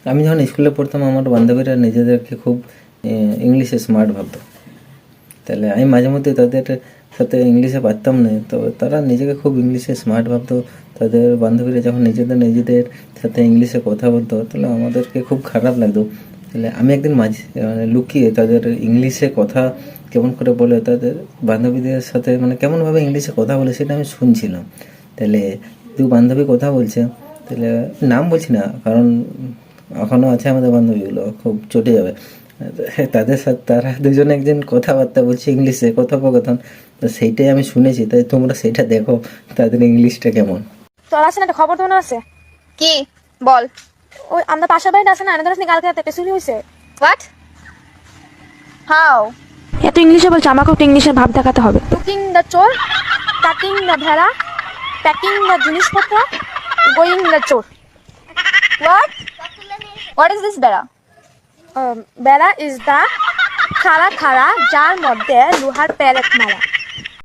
আমি যখন স্কুলে পড়তাম আমার বান্ধবীরা নিজেদেরকে খুব ইংলিশে স্মার্ট ভাবতো। তাহলে আমি মাঝে মধ্যে তাদের সাথে ইংলিশে পারতাম না, তো তারা নিজেকে খুব ইংলিশে স্মার্ট ভাবতো। তাদের বান্ধবীরা যখন নিজেদের সাথে ইংলিশে কথা বলতো তাহলে আমাদেরকে খুব খারাপ লাগতো। তাহলে আমি একদিন মানে লুকিয়ে তাদের ইংলিশে কথা কেমন করে বলে তাদের বান্ধবীদের সাথে মানে কেমনভাবে ইংলিশে কথা বলে সেটা আমি শুনছিলাম। তাহলে দু বান্ধবী কথা বলছে, তাহলে নাম বলছি না কারণ এখনও আছে আমাদের বান্ধবীগুলো, খুব চটে যাবে। তাদের সাথে তারা দুজনে একজন কথাবার্তা বলছে ইংলিশে, কথোপকথন। তো সেইটাই আমি শুনেছি, তাই তোমরা সেটা দেখো তাদের ইংলিশটা কেমন। তোর আছে না একটা খবর তো মনে আছে? কি বল? ওই আমরা পাশের বাড়িতে আছে না, এনে ধরিস কালকে রাতে পেছুরি হয়েছে। হোয়াট? হাউ? এত ইংলিশে বলছে, আমাকেও একটু ইংলিশের ভাব দেখাতে হবে। টুকিং দ্য চোর, কাটিং দ্য ভেড়া, প্যাকিং দ্য জিনিসপত্র, গোয়িং দ্য চোর। হোয়াট? হোয়াট ইজ দিস বেড়া? বেড়া ইজ দ্য খাড়া খাড়া যার মধ্যে লোহার প্যালেট মারা।